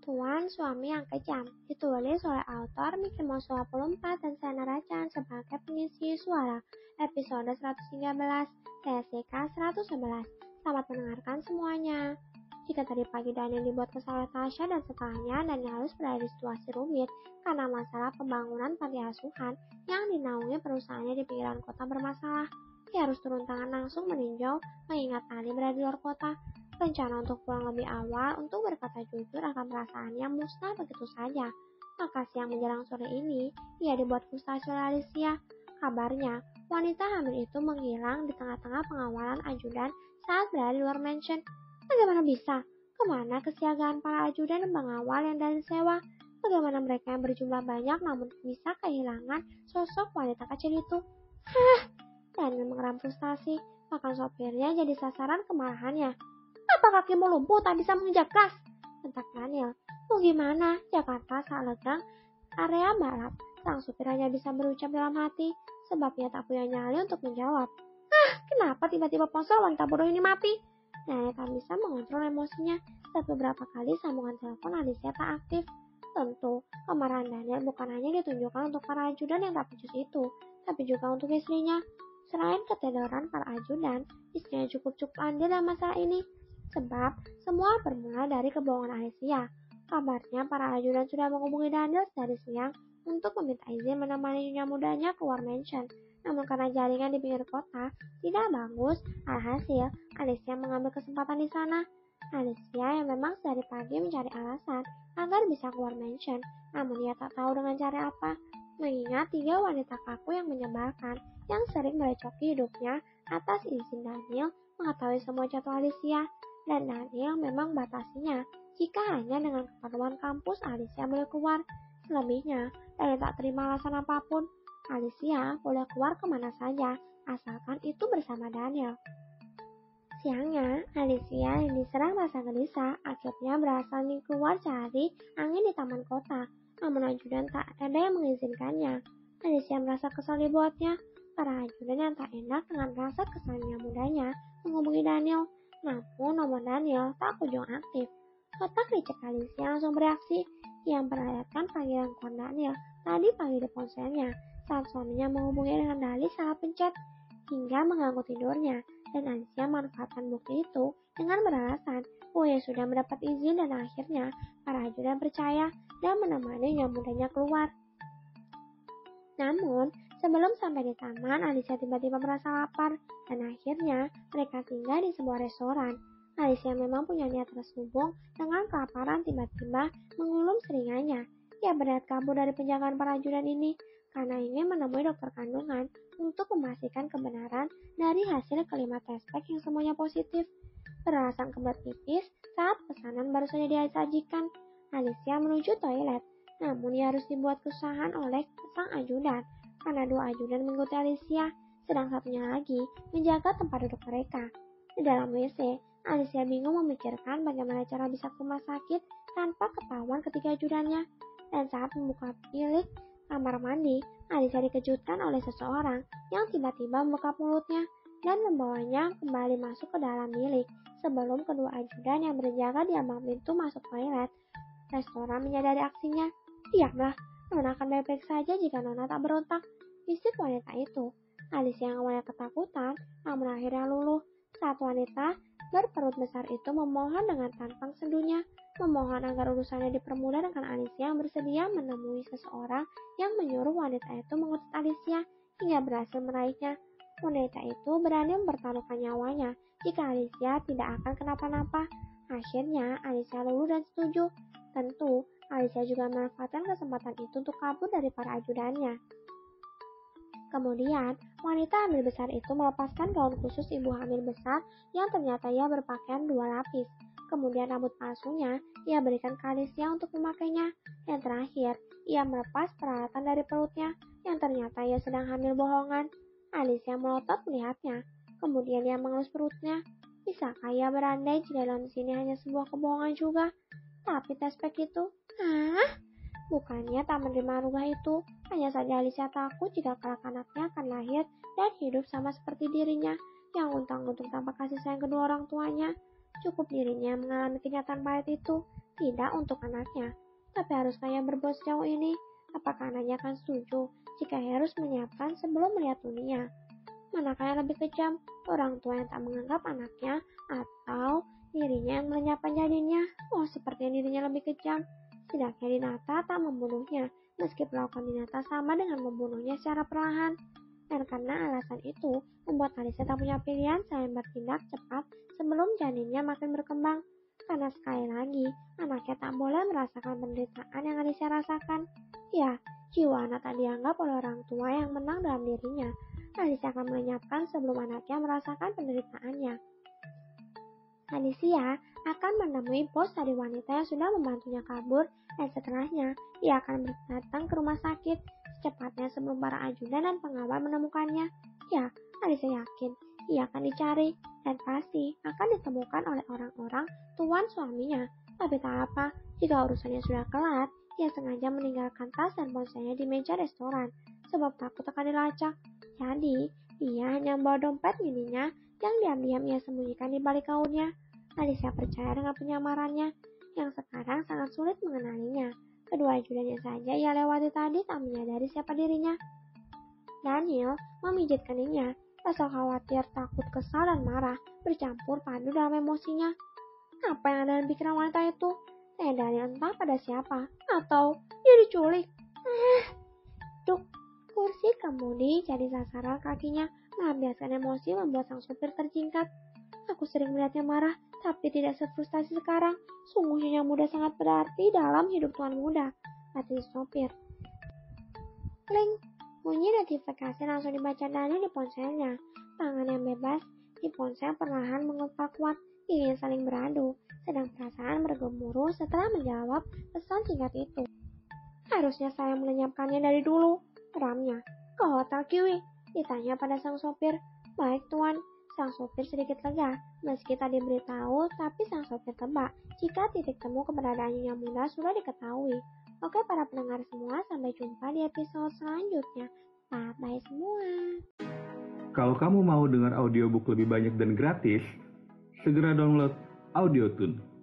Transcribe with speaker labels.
Speaker 1: Tuan Suami yang Kejam, ditulis oleh autor Miki Mosuo 24 dan saya Naracan sebagai pengisi suara, episode 113, TSK 111. Selamat mendengarkan semuanya. Jika tadi pagi Daniel dibuat kesal oleh Tasya dan setelahnya Daniel harus berada di situasi rumit karena masalah pembangunan panti asuhan yang dinaungi perusahaannya di pinggiran kota bermasalah. Dia harus turun tangan langsung meninjau mengingat Ali berada di luar kota. Rencana untuk pulang lebih awal untuk berkata jujur akan perasaannya musnah begitu saja. Maka siang menjelang sore ini, ia dibuat frustasi oleh Alicia. Kabarnya, wanita hamil itu menghilang di tengah-tengah pengawalan ajudan saat berada di luar mansion. Bagaimana bisa? Kemana kesiagaan para ajudan dan pengawal yang dari sewa? Bagaimana mereka yang berjumlah banyak namun bisa kehilangan sosok wanita kecil itu? Daniel mengeram frustasi, bahkan sopirnya jadi sasaran kemarahannya. Apa kakimu lumpuh tak bisa menginjak gas? Bentak Daniel. Mau gimana? Jakarta saat legang area balap. Sang supir hanya bisa berucap dalam hati, sebabnya tak punya nyali untuk menjawab. Kenapa tiba-tiba ponsel wanita bodoh ini mati? Daniel tak bisa mengontrol emosinya saat beberapa kali sambungan telepon Alicia tak aktif. Tentu, kemarahan Daniel bukan hanya ditunjukkan untuk para ajudan yang tak becus itu, tapi juga untuk istrinya. Selain ketedoran para ajudan, istrinya cukup andil dalam masalah ini. Sebab semua bermula dari kebohongan Alicia. Kabarnya para ajudan sudah menghubungi Daniel dari siang untuk meminta izin menemani nyonya mudanya keluar mansion. Namun karena jaringan di pinggir kota tidak bagus, alhasil Alicia mengambil kesempatan di sana. Alicia yang memang dari pagi mencari alasan agar bisa keluar mansion, namun ia tak tahu dengan cara apa. Mengingat 3 wanita kaku yang menyebalkan yang sering merecoki hidupnya atas izin Daniel mengetahui semua jadwal Alicia. Dan Daniel memang batasinya jika hanya dengan keperluan kampus Alicia boleh keluar. Selebihnya, Daniel tak terima alasan apapun. Alicia boleh keluar kemana saja, asalkan itu bersama Daniel. Siangnya, Alicia yang diserang rasa gelisah akhirnya berasal keluar cari angin di taman kota. Namun ajudan tak ada yang mengizinkannya. Alicia merasa kesal dibuatnya. Para ajudan yang tak enak dengan rasa kesalnya mudanya menghubungi Daniel. Namun nomor Daniel tak kunjung aktif. Otak licik Alicia langsung bereaksi. Ia memperlihatkan panggilan kuat Daniel tadi pagi di ponselnya saat suaminya menghubungi dengan dalih salah pencet hingga mengganggu tidurnya. Dan Alicia memanfaatkan bukti itu dengan beralasan bahwa ia sudah mendapat izin dan akhirnya para ajudan percaya dan menemani yang mudanya keluar. Namun, sebelum sampai di taman, Alicia tiba-tiba merasa lapar dan akhirnya mereka singgah di sebuah restoran. Alicia memang punya niat terselubung dengan kelaparan tiba-tiba mengulum selingannya. Ia berniat kabur dari penjagaan para ajudan ini karena ingin menemui dokter kandungan untuk memastikan kebenaran dari hasil kelima tes pack yang semuanya positif. Beralasan kebelet pipis saat pesanan baru saja disajikan, Alicia menuju toilet. Namun ia harus dibuat kesusahan oleh sang ajudan karena 2 ajudan mengikuti Alicia, sedang satunya lagi menjaga tempat duduk mereka. Di dalam WC, Alicia bingung memikirkan bagaimana cara bisa ke rumah sakit tanpa ketahuan ketiga ajudannya. Dan saat membuka bilik kamar mandi, Alicia dikejutkan oleh seseorang yang tiba-tiba membuka mulutnya dan membawanya kembali masuk ke dalam bilik sebelum kedua ajudan yang berjaga di ambang pintu masuk toilet restoran menyadari aksinya. Diamlah, Nona akan baik-baik saja jika Nona tak berontak, bisik wanita itu. Alicia yang awalnya ketakutan, namun akhirnya luluh saat wanita berperut besar itu memohon dengan tampang sendunya, memohon agar urusannya dipermudah dengan Alicia yang bersedia menemui seseorang yang menyuruh wanita itu mengutus Alicia hingga berhasil meraihnya. Wanita itu berani mempertaruhkan nyawanya jika Alicia tidak akan kenapa-napa. Akhirnya Alicia luluh dan setuju. Tentu, Alicia juga memanfaatkan kesempatan itu untuk kabur dari para ajudannya. Kemudian, wanita hamil besar itu melepaskan gaun khusus ibu hamil besar yang ternyata ia berpakaian 2 lapis. Kemudian rambut palsunya ia berikan ke Alicia untuk memakainya. Yang terakhir, ia melepas peralatan dari perutnya yang ternyata ia sedang hamil bohongan. Alicia melotot melihatnya. Kemudian ia mengelus perutnya. Bisakah ia berandai jika dalam sini hanya sebuah kebohongan juga? Tapi tes pack itu, bukannya tak menerima rubah itu. Hanya saja Alicia takut jika kelak anaknya akan lahir dan hidup sama seperti dirinya, yang untang-untung tanpa kasih sayang kedua orang tuanya. Cukup dirinya mengalami kenyataan pahit itu, tidak untuk anaknya. Tapi haruskah ia berbuat sejauh ini? Apakah anaknya akan setuju jika ia harus menyiapkan sebelum melihat dunia? Manakah yang lebih kejam? Orang tua yang tak menganggap anaknya atau dirinya yang melenyapkan janinnya? Oh, sepertinya dirinya lebih kejam. Setidaknya Dinata tak membunuhnya, meski perlakuan Dinata sama dengan membunuhnya secara perlahan. Dan karena alasan itu, membuat Alisa tak punya pilihan selain bertindak cepat sebelum janinnya makin berkembang. Karena sekali lagi, anaknya tak boleh merasakan penderitaan yang Alisa rasakan. Ya, jiwa anak tak dianggap oleh orang tua yang menang dalam dirinya. Alisa akan melenyapkan sebelum anaknya merasakan penderitaannya. Alicia akan menemui bos dari wanita yang sudah membantunya kabur, dan setelahnya ia akan datang ke rumah sakit secepatnya sebelum para ajudan dan pengawal menemukannya. Ya, Alicia yakin ia akan dicari dan pasti akan ditemukan oleh orang-orang tuan suaminya. Tapi tak apa, jika urusannya sudah kelar, ia sengaja meninggalkan tas dan ponselnya di meja restoran sebab takut akan dilacak. Jadi, ia hanya membawa dompet mininya yang diam-diam ia sembunyikan di balik kaunnya. Alicia percaya dengan penyamarannya, yang sekarang sangat sulit mengenalinya. Kedua ajudannya saja ia lewati tadi tak menyadari siapa dirinya. Daniel memijit keningnya. Rasa khawatir, takut, kesal, dan marah bercampur padu dalam emosinya. Apa yang ada dalam pikiran wanita itu? Tanya Daniel entah pada siapa, atau dia diculik. Duk, kursi kemudi jadi sasaran kakinya. Melampiaskan emosi membuat sang supir terjingkat. Aku sering melihatnya marah, tapi tidak sefrustasi sekarang. Sungguh Nyonya Muda sangat berarti dalam hidup Tuan Muda, kata sopir. Kling, bunyi notifikasi langsung dibaca Dani di ponselnya. Tangan yang bebas di ponsel perlahan mengepal kuat, ingin saling beradu, sedang perasaan bergemuruh setelah menjawab pesan singkat itu. Harusnya saya melenyapkannya dari dulu, geramnya. Ke Hotel Kiwi, ditanya pada sang sopir. Baik tuan, sang sopir sedikit lega, meski tadi beritahu, tapi sang sopir tebak jika titik temu keberadaan Nyonya Muda sudah diketahui. Oke para pendengar semua, sampai jumpa di episode selanjutnya. Bye semua.
Speaker 2: Kalau kamu mau dengar audiobook lebih banyak dan gratis, segera download AudioTune.